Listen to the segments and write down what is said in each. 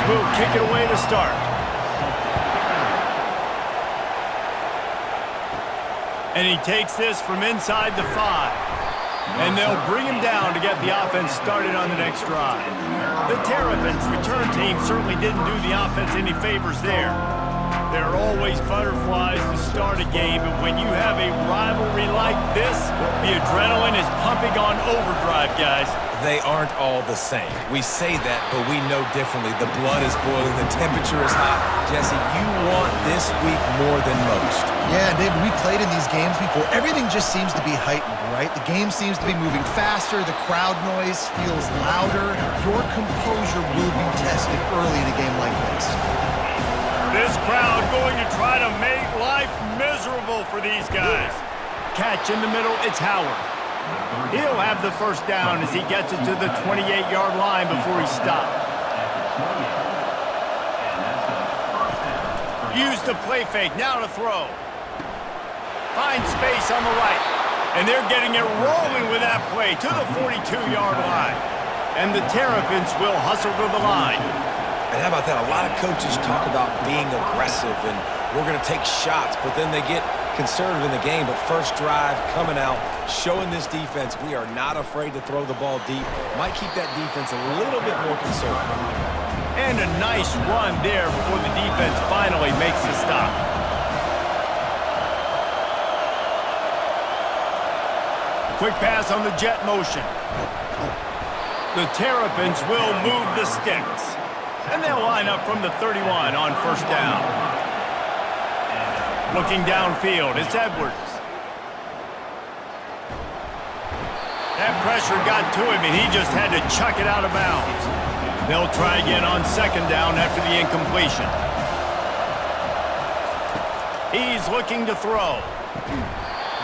will kick it away to start. And he takes this from inside the 5. And they'll bring him down to get the offense started on the next drive. The Terrapins return team certainly didn't do the offense any favors there. There are always butterflies to start a game, but when you have a rivalry like this, the adrenaline is pumping on overdrive, guys. They aren't all the same. We say that, but we know differently. The blood is boiling. The temperature is hot. Jesse, you want this week more than most. Yeah, David, we played in these games before. Everything just seems to be heightened, right? The game seems to be moving faster. The crowd noise feels louder. Your composure will be tested early in a game like this. This crowd going to try to make life miserable for these guys. Catch in the middle, it's Howard. He'll have the first down as he gets it to the 28-yard line before he stopped. Use the play fake, now to throw. Find space on the right. And they're getting it rolling with that play to the 42-yard line. And the Terrapins will hustle to the line. And how about that? A lot of coaches talk about being aggressive and we're going to take shots, but then they get conservative in the game. But first drive, coming out, showing this defense we are not afraid to throw the ball deep. Might keep that defense a little bit more conservative. And a nice run there before the defense finally makes the stop. Quick pass on the jet motion. The Terrapins will move the sticks. And they'll line up from the 31 on first down. Looking downfield, it's Edwards. That pressure got to him, and he just had to chuck it out of bounds. They'll try again on second down after the incompletion. He's looking to throw.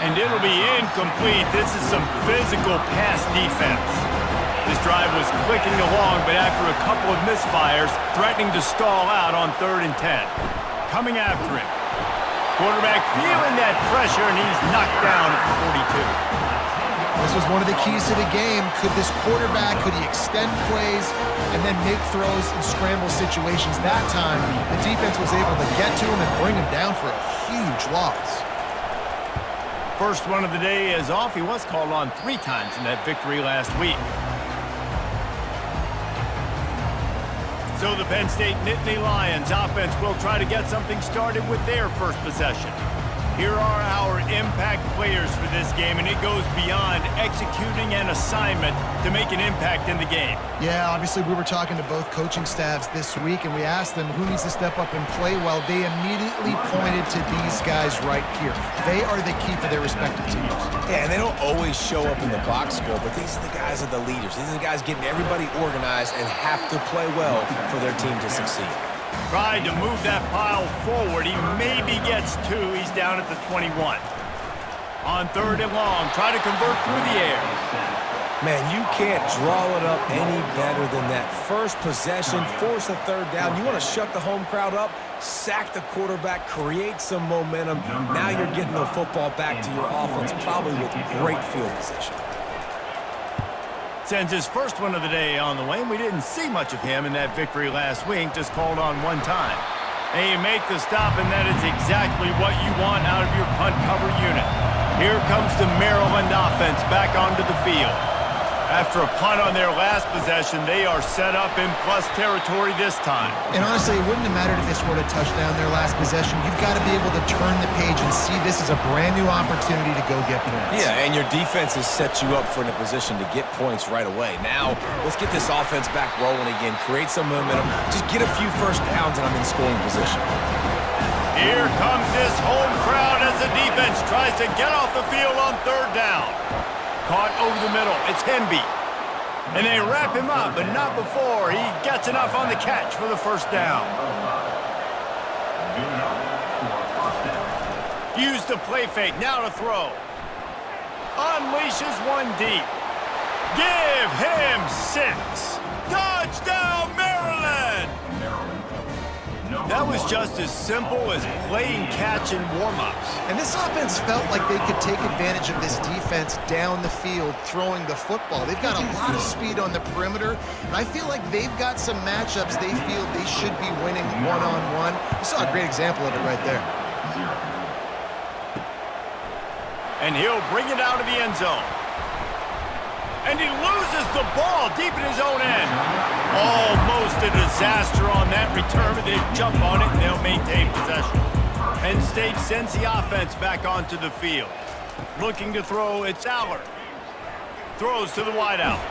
And it'll be incomplete. This is some physical pass defense. This drive was clicking along, but after a couple of misfires, threatening to stall out on 3rd and 10. Coming after him. Quarterback feeling that pressure, and he's knocked down at the 42. This was one of the keys to the game. Could this quarterback, could he extend plays and then make throws in scramble situations? That time, the defense was able to get to him and bring him down for a huge loss. First one of the day is off. He was called on 3 times in that victory last week. So the Penn State Nittany Lions offense will try to get something started with their first possession. Here are our impact players for this game, and it goes beyond executing an assignment to make an impact in the game. Yeah, obviously we were talking to both coaching staffs this week, and we asked them who needs to step up and play well. They immediately pointed to these guys right here. They are the key for their respective teams. Yeah, and they don't always show up in the box score, but these are the guys that are the leaders. These are the guys getting everybody organized and have to play well for their team to succeed. Tried to move that pile forward. He maybe gets 2. He's down at the 21. On 3rd and long, try to convert through the air. Man, you can't draw it up any better than that. First possession, force a 3rd down. You want to shut the home crowd up, sack the quarterback, create some momentum. Now you're getting the football back to your offense, probably with great field position. Sends his first one of the day on the way, and we didn't see much of him in that victory last week, just called on 1 time. And you make the stop, and that is exactly what you want out of your punt cover unit. Here comes the Maryland offense back onto the field. After a punt on their last possession, they are set up in plus territory this time. And honestly, it wouldn't have mattered if they scored a touchdown their last possession. You've got to be able to turn the page and see this as a brand new opportunity to go get points. Yeah, and your defense has set you up for in a position to get points right away. Now, let's get this offense back rolling again, create some momentum, just get a few first downs, and I'm in scoring position. Here comes this home crowd as the defense tries to get off the field on 3rd down. Caught over the middle. It's Hemby. And they wrap him up, but not before he gets enough on the catch for the first down. Use the play fake. Now to throw. Unleashes one deep. Give him 6. Touchdown, Maryland! That was just as simple as playing catch and warm-ups. And this offense felt like they could take advantage of this defense down the field, throwing the football. They've got a lot of speed on the perimeter, and I feel like they've got some matchups they feel they should be winning one-on-one. You saw a great example of it right there. And he'll bring it out of the end zone. And he loses the ball deep in his own end. Almost a disaster on that return, but they jump on it and they'll maintain possession. Penn State sends the offense back onto the field. Looking to throw, it's Allard. Throws to the wideout.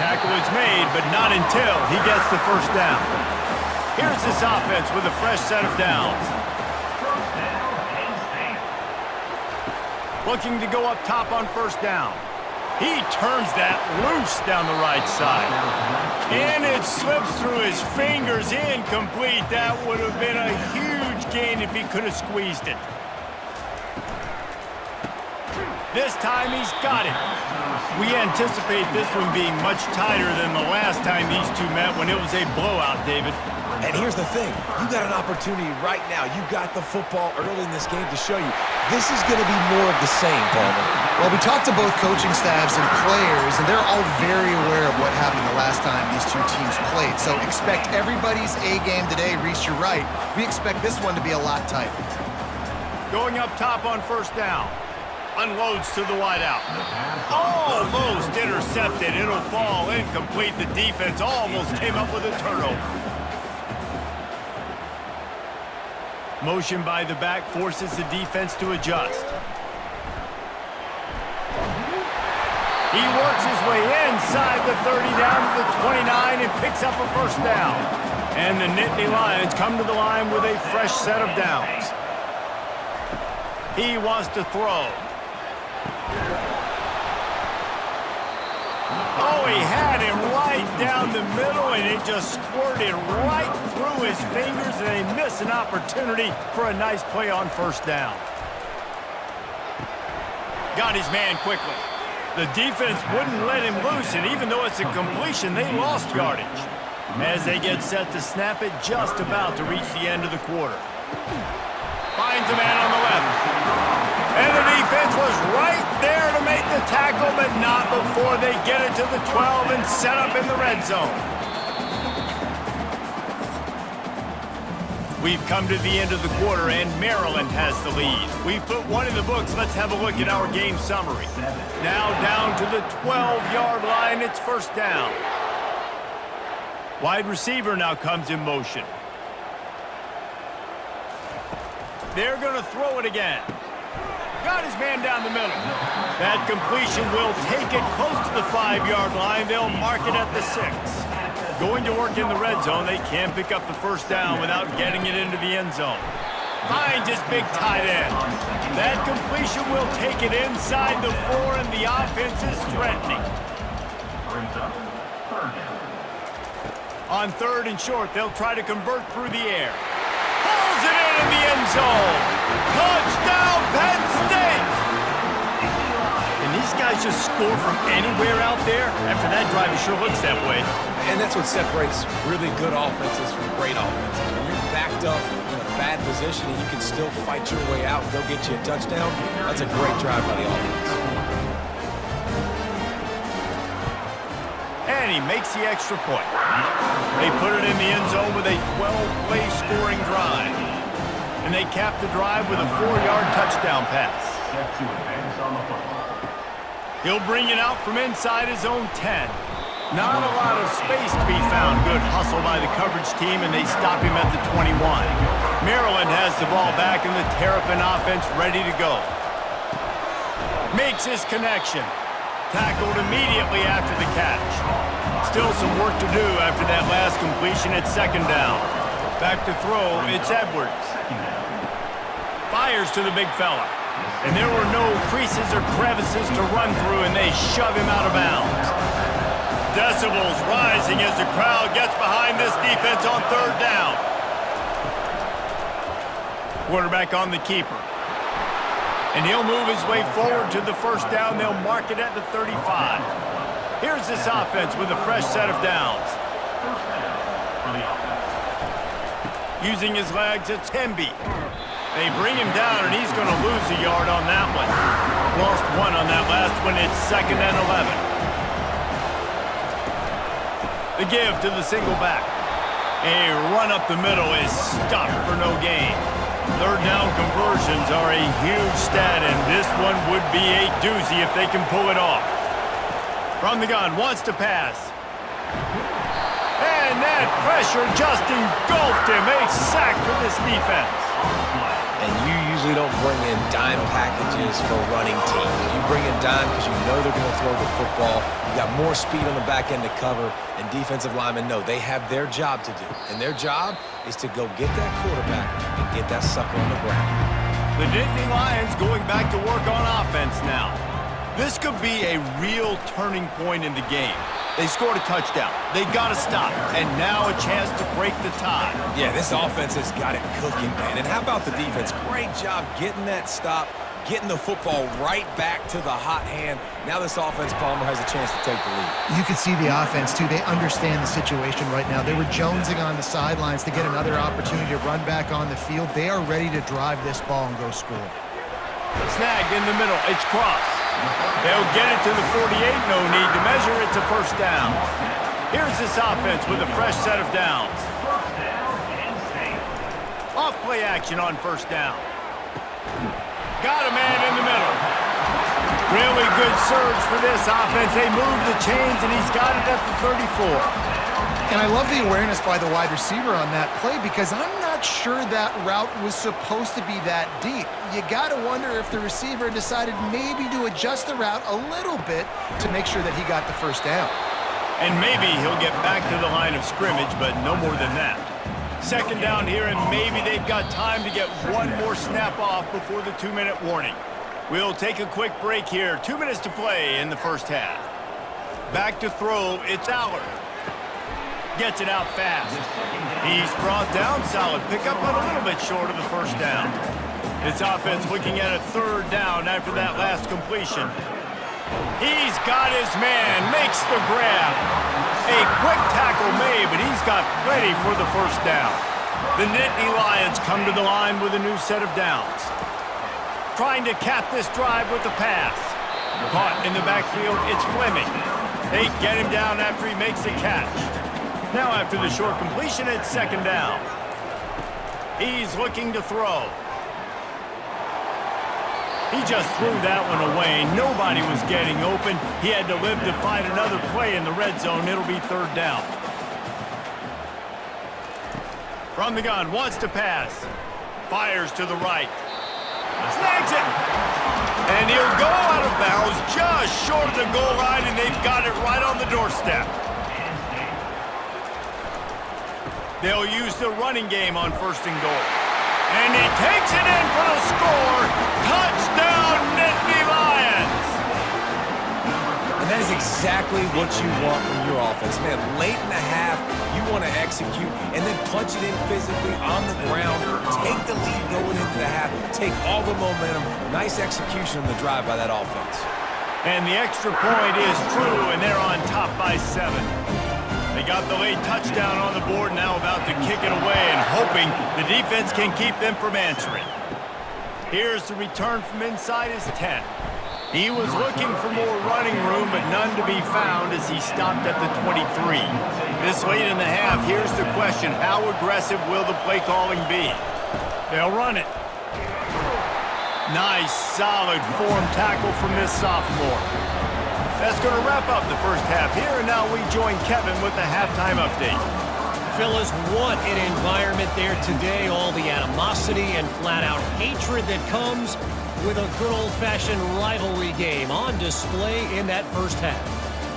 Tackle is made, but not until he gets the first down. Here's this offense with a fresh set of downs. Looking to go up top on first down. He turns that loose down the right side. And it slips through his fingers, incomplete. That would have been a huge gain if he could have squeezed it. This time he's got it. We anticipate this one being much tighter than the last time these two met when it was a blowout, David. And here's the thing. You got an opportunity right now. You got the football early in this game to show you. This is going to be more of the same, Palmer. Well, we talked to both coaching staffs and players, and they're all very aware of what happened the last time these two teams played. So expect everybody's A game today. Reese, you're right. We expect this one to be a lot tighter. Going up top on first down. Unloads to the wideout. Almost intercepted. It'll fall incomplete. The defense almost came up with a turnover. Motion by the back forces the defense to adjust. He works his way inside the 30 down to the 29 and picks up a first down. And the Nittany Lions come to the line with a fresh set of downs. He wants to throw. Oh, he had him right down the middle, and it just squirted right through his fingers, and they miss an opportunity for a nice play on first down. Got his man quickly. The defense wouldn't let him loose, and even though it's a completion, they lost yardage. As they get set to snap it, just about to reach the end of the quarter. Finds a man on the left. And the defense was right there to make the tackle, but not before they get it to the 12 and set up in the red zone. We've come to the end of the quarter, and Maryland has the lead. We've put one in the books. Let's have a look at our game summary. Now down to the 12-yard line. It's first down. Wide receiver now comes in motion. They're going to throw it again. Got his man down the middle. That completion will take it close to the 5-yard line. They'll mark it at the 6. Going to work in the red zone. They can't pick up the first down without getting it into the end zone. Finds his big tight end. That completion will take it inside the 4, and the offense is threatening. On third and short, they'll try to convert through the air. Pulls it in the end zone. Touchdown, Penn State! And these guys just score from anywhere out there? After that drive, it sure looks that way. And that's what separates really good offenses from great offenses. When you're backed up in a bad position and you can still fight your way out and go get you a touchdown, that's a great drive by the offense. And he makes the extra point. They put it in the end zone with a 12-play scoring drive. And they cap the drive with a 4-yard touchdown pass. He'll bring it out from inside his own 10. Not a lot of space to be found. Good hustle by the coverage team, and they stop him at the 21. Maryland has the ball back, and the Terrapin offense ready to go. Makes his connection. Tackled immediately after the catch. Still some work to do after that last completion at second down. Back to throw, it's Edwards. Fires to the big fella. And there were no creases or crevices to run through, and they shove him out of bounds. Decibels rising as the crowd gets behind this defense on third down. Quarterback on the keeper. And he'll move his way forward to the first down. They'll mark it at the 35. Here's this offense with a fresh set of downs. Using his legs, it's Hemby. They bring him down, and he's going to lose a yard on that one. Lost one on that last one. It's 2nd and 11. The give to the single back. A run up the middle is stopped for no gain. Third down conversions are a huge stat, and this one would be a doozy if they can pull it off. From the gun, wants to pass. And that pressure just engulfed him. A sack for this defense. And you usually don't bring in dime packages for running teams. You bring in dime because you know they're going to throw the football. You got more speed on the back end to cover, and defensive linemen know they have their job to do. And their job is to go get that quarterback and get that sucker on the ground. The Nittany Lions going back to work on offense now. This could be a real turning point in the game. They scored a touchdown. They got to stop. And now a chance to break the tie. Yeah, this offense has got it cooking, man. And how about the defense? Great job getting that stop, getting the football right back to the hot hand. Now this offense, Palmer, has a chance to take the lead. You can see the offense, too. They understand the situation right now. They were jonesing on the sidelines to get another opportunity to run back on the field. They are ready to drive this ball and go score. Snagged in the middle. It's cross. They'll get it to the 48. No need to measure. It's a first down. Here's this offense with a fresh set of downs. Off play action on first down. Got a man in the middle. Really good surge for this offense. They move the chains, and he's got it at the 34. And I love the awareness by the wide receiver on that play because I'm not sure that route was supposed to be that deep. You got to wonder if the receiver decided maybe to adjust the route a little bit to make sure that he got the first down. And maybe he'll get back to the line of scrimmage, but no more than that. Second down here, and maybe they've got time to get one more snap off before the 2-minute warning. We'll take a quick break here. 2 minutes to play in the first half. Back to throw, it's Allard. Gets it out fast. He's brought down. Solid pickup, but a little bit short of the first down. This offense looking at a third down after that last completion. He's got his man. Makes the grab. A quick tackle made, but he's got plenty for the first down. The Nittany Lions come to the line with a new set of downs. Trying to cap this drive with the pass. Caught in the backfield, it's Fleming. They get him down after he makes the catch. Now after the short completion, it's second down. He's looking to throw. He just threw that one away. Nobody was getting open. He had to live to find another play in the red zone. It'll be third down. From the gun, wants to pass. Fires to the right. Snags it. And he'll go out of bounds just short of the goal line, and they've got it right on the doorstep. They'll use the running game on first and goal. And he takes it in for the score. Touchdown, Nittany Lions! And that is exactly what you want from your offense. Man, late in the half, you want to execute and then punch it in physically on the ground. Take the lead going into the half. Take all the momentum. Nice execution on the drive by that offense. And the extra point is true, and they're on top by 7. They got the late touchdown on the board, now about to kick it away and hoping the defense can keep them from answering. Here's the return from inside his 10. He was looking for more running room, but none to be found as he stopped at the 23. This late in the half, here's the question. How aggressive will the play calling be? They'll run it. Nice, solid form tackle from this sophomore. That's going to wrap up the first half here, and now we join Kevin with the halftime update. Fellas, what an environment there today. All the animosity and flat-out hatred that comes with a good old-fashioned rivalry game on display in that first half.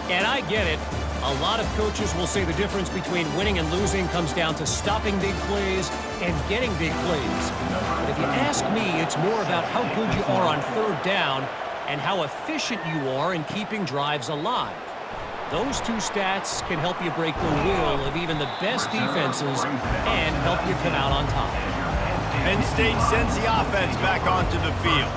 And I get it. A lot of coaches will say the difference between winning and losing comes down to stopping big plays and getting big plays. But if you ask me, it's more about how good you are on third down and how efficient you are in keeping drives alive. Those two stats can help you break the will of even the best defenses and help you come out on top. Penn State sends the offense back onto the field.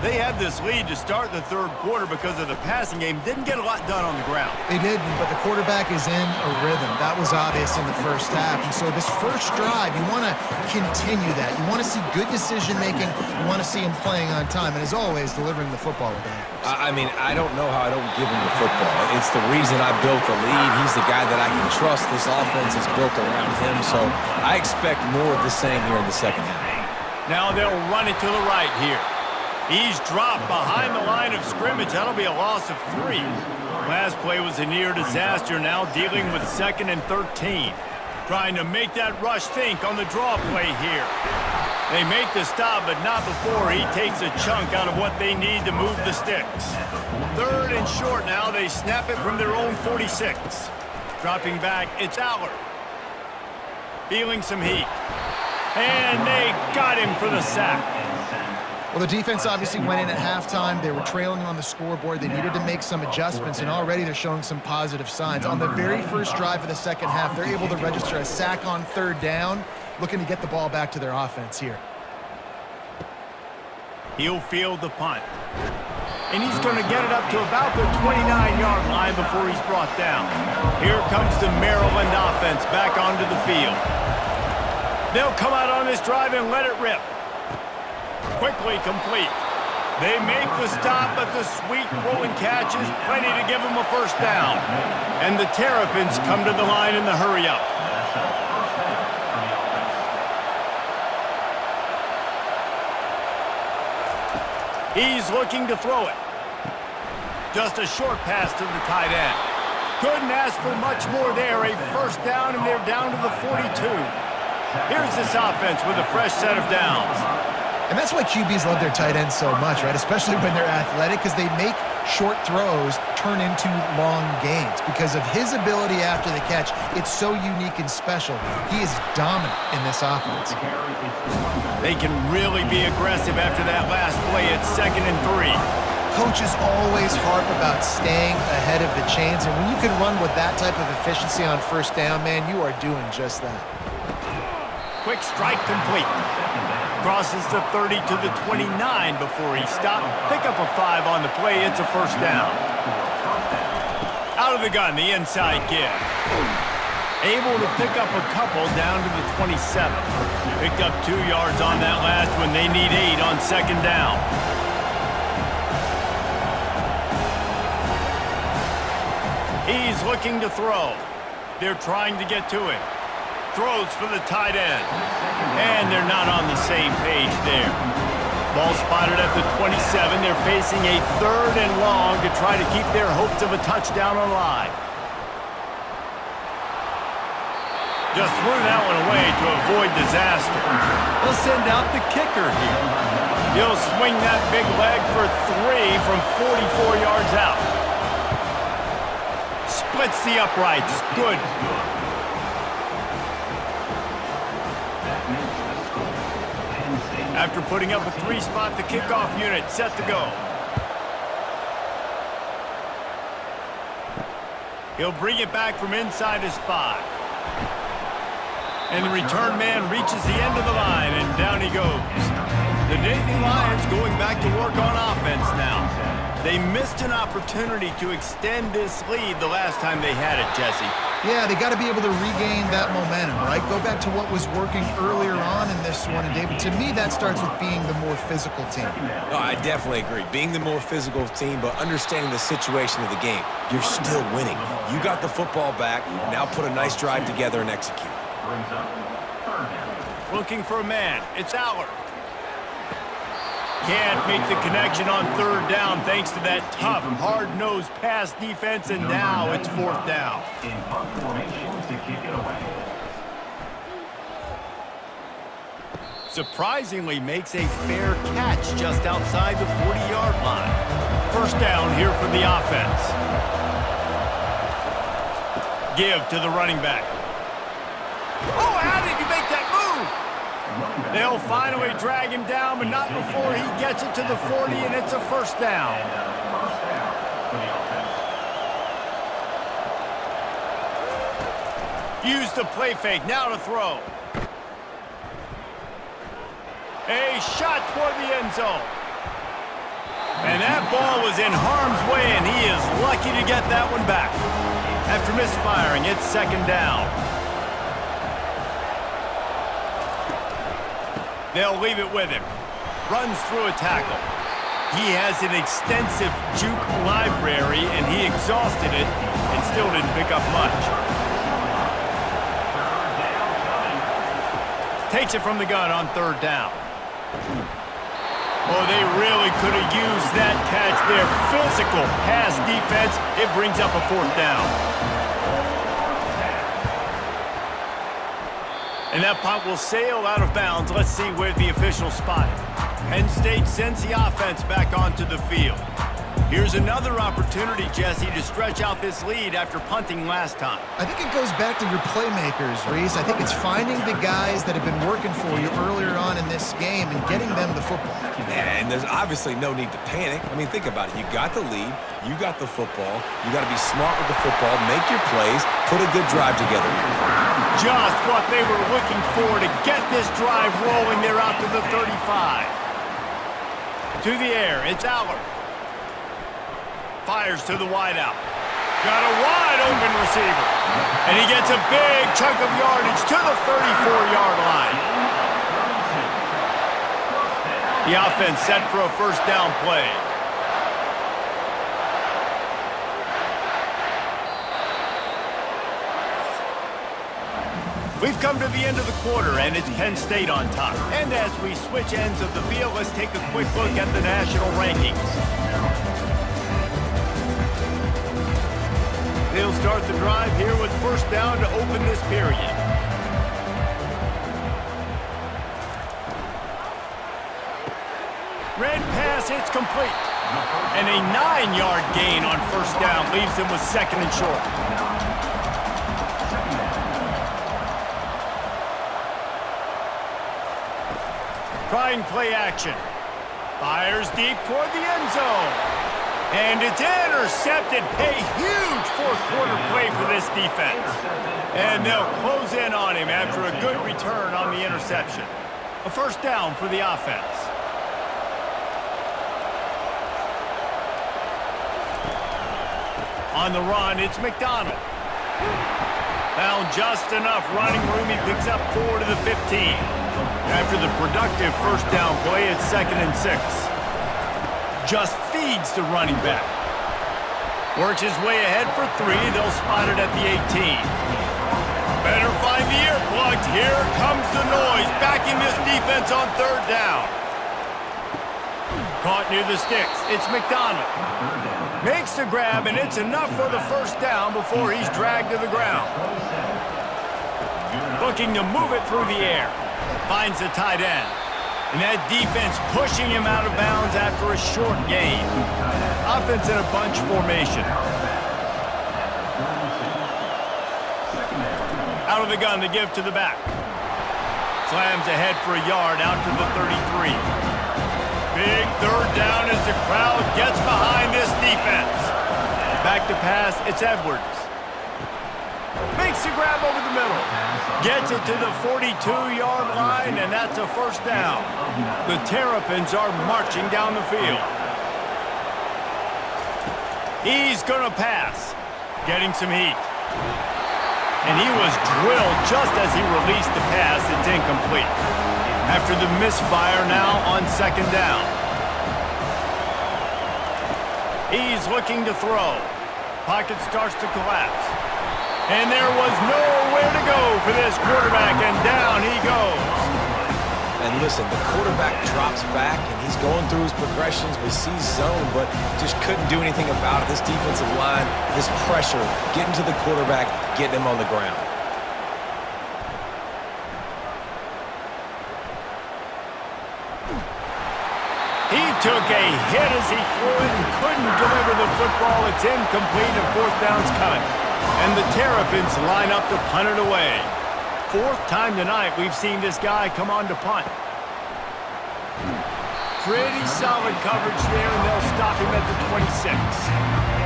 They had this lead to start the third quarter because of the passing game. Didn't get a lot done on the ground. They didn't, but the quarterback is in a rhythm. That was obvious in the first half. And so this first drive, you want to continue that. You want to see good decision-making. You want to see him playing on time. And as always, delivering the football with accuracy. I mean, I don't know how I don't give him the football. It's the reason I built the lead. He's the guy that I can trust. This offense is built around him. So I expect more of the same here in the second half. Now they'll run it to the right here. He's dropped behind the line of scrimmage. That'll be a loss of 3. Last play was a near disaster. Now dealing with 2nd and 13. Trying to make that rush think on the draw play here. They make the stop, but not before he takes a chunk out of what they need to move the sticks. 3rd and short now. They snap it from their own 46. Dropping back, it's Aller. Feeling some heat. And they got him for the sack. Well, the defense obviously went in at halftime. They were trailing on the scoreboard. They needed to make some adjustments, and already they're showing some positive signs. On the very first drive of the second half, they're able to register a sack on 3rd down, looking to get the ball back to their offense here. He'll field the punt. And he's going to get it up to about the 29-yard line before he's brought down. Here comes the Maryland offense back onto the field. They'll come out on this drive and let it rip. Quickly complete. They make the stop, but the sweet rolling catch is plenty to give them a first down. And the Terrapins come to the line in the hurry-up. He's looking to throw it. Just a short pass to the tight end. Couldn't ask for much more there. A first down, and they're down to the 42. Here's this offense with a fresh set of downs. And that's why QBs love their tight ends so much, right? Especially when they're athletic, because they make short throws turn into long gains. Because of his ability after the catch, it's so unique and special. He is dominant in this offense. They can really be aggressive after that last play at 2nd and 3. Coaches always harp about staying ahead of the chains, and when you can run with that type of efficiency on first down, man, you are doing just that. Quick strike complete. Crosses the 30 to the 29 before he stopped. Pick up a 5 on the play. It's a first down. Out of the gun, the inside give. Able to pick up a couple down to the 27. Picked up 2 yards on that last one. They need 8 on 2nd down. He's looking to throw. They're trying to get to it. Throws for the tight end. And they're not on the same page there. Ball spotted at the 27. They're facing a 3rd and long to try to keep their hopes of a touchdown alive. Just threw that one away to avoid disaster. They'll send out the kicker here. He'll swing that big leg for 3 from 44 yards out. Splits the uprights. Good. After putting up a 3-spot, the kickoff unit set to go. He'll bring it back from inside his 5. And the return man reaches the end of the line, and down he goes. The Nittany Lions going back to work on offense now. They missed an opportunity to extend this lead the last time they had it, Jesse. Yeah, they got to be able to regain that momentum, right? Go back to what was working earlier on in this one. And, David, to me, that starts with being the more physical team. No, I definitely agree. Being the more physical team, but understanding the situation of the game. You're still winning. You got the football back. Now put a nice drive together and execute. Looking for a man. It's Aller. Can't make the connection on 3rd down thanks to that tough, hard-nosed pass defense, and now it's 4th down. In punt formation to kick it away. Surprisingly makes a fair catch just outside the 40-yard line. First down here for the offense. Give to the running back. Oh, how did you make that move? They'll finally drag him down, but not before he gets it to the 40, and it's a first down. Use the play fake, now to throw. A shot toward the end zone. And that ball was in harm's way, and he is lucky to get that one back. After misfiring, it's second down. They'll leave it with him. Runs through a tackle. He has an extensive juke library, and he exhausted it and still didn't pick up much. Takes it from the gun on third down. Oh, they really could have used that catch there. Physical pass defense. It brings up a fourth down. And that punt will sail out of bounds. Let's see where the officials spot it. Penn State sends the offense back onto the field. Here's another opportunity, Jesse, to stretch out this lead after punting last time. I think it goes back to your playmakers, Reese. I think it's finding the guys that have been working for you earlier on in this game and getting them the football. And there's obviously no need to panic. I mean, think about it. You got the lead. You got the football. You got to be smart with the football, make your plays, put a good drive together. Just what they were looking for to get this drive rolling. They're out to the 35. To the air, it's Aller. Fires to the wideout. Got a wide open receiver. And he gets a big chunk of yardage to the 34-yard line. The offense set for a first down play. We've come to the end of the quarter, and it's Penn State on top. And as we switch ends of the field, let's take a quick look at the national rankings. They'll start the drive here with first down to open this period. Red pass, it's complete. And a 9-yard gain on first down leaves them with second and short. Trying play action. Fires deep toward the end zone. And it's intercepted. A huge fourth-quarter play for this defense. And they'll close in on him after a good return on the interception. A first down for the offense. On the run, it's McDonald. Found just enough running room. He picks up 4 to the 15. After the productive first down play, it's 2nd and 6. Just feeds the running back. Works his way ahead for 3. They'll spot it at the 18. Better find the earplugs. Here comes the noise. Backing this defense on third down. Caught near the sticks. It's McDonald. Makes the grab, and it's enough for the first down before he's dragged to the ground. Looking to move it through the air. Finds the tight end. And that defense pushing him out of bounds after a short gain. Offense in a bunch formation. Out of the gun to give to the back. Slams ahead for a yard out to the 33. Big third down as the crowd gets behind this defense. Back to pass, it's Edwards. Makes the grab over the middle. Gets it to the 42-yard line, and that's a first down. The Terrapins are marching down the field. He's going to pass. Getting some heat. And he was drilled just as he released the pass. It's incomplete. After the misfire now on second down. He's looking to throw. Pocket starts to collapse. And there was nowhere to go for this quarterback, and down he goes. And listen, the quarterback drops back, and he's going through his progressions, but sees zone, but just couldn't do anything about it. This defensive line, this pressure, getting to the quarterback, getting him on the ground. He took a hit as he threw it and couldn't deliver the football. It's incomplete, and fourth down's coming. And the Terrapins line up to punt it away. Fourth time tonight we've seen this guy come on to punt. Pretty solid coverage there, and they'll stop him at the 26.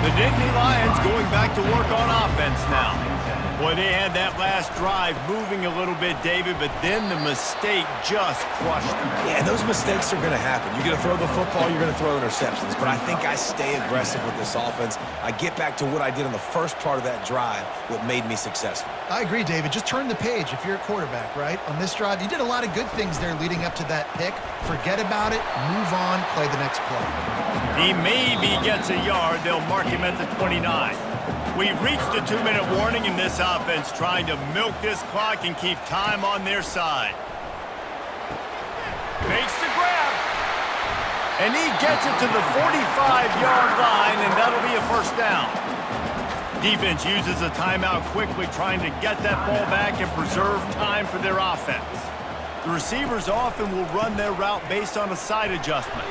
The Nittany Lions going back to work on offense now. Boy, they had that last drive moving a little bit, David, but then the mistake just crushed them. Yeah, and those mistakes are going to happen. You're going to throw the football, you're going to throw interceptions. But I think I stay aggressive with this offense. I get back to what I did on the first part of that drive, what made me successful. I agree, David. Just turn the page if you're a quarterback, right? On this drive, you did a lot of good things there leading up to that pick. Forget about it, move on, play the next play. He maybe gets a yard. They'll mark him at the 29. We've reached a 2-minute warning in this offense, trying to milk this clock and keep time on their side. Makes the grab. And he gets it to the 45-yard line, and that'll be a first down. Defense uses a timeout quickly, trying to get that ball back and preserve time for their offense. The receivers often will run their route based on a side adjustment.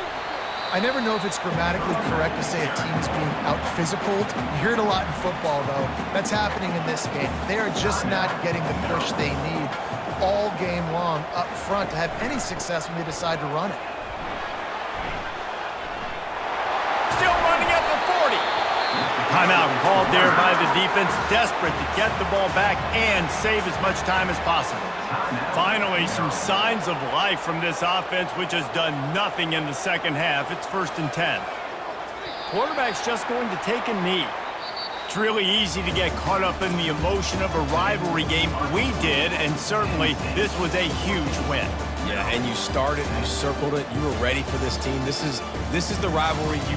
I never know if it's grammatically correct to say a team's being out-physicaled. You hear it a lot in football, though. That's happening in this game. They are just not getting the push they need all game long up front to have any success when they decide to run it. Still running at the 40. Timeout called there by the defense, desperate to get the ball back and save as much time as possible. Finally, some signs of life from this offense, which has done nothing in the second half. It's 1st and 10. Quarterback's just going to take a knee. It's really easy to get caught up in the emotion of a rivalry game. We did, and certainly this was a huge win. Yeah, and you started, you circled it, you were ready for this team. This is the rivalry you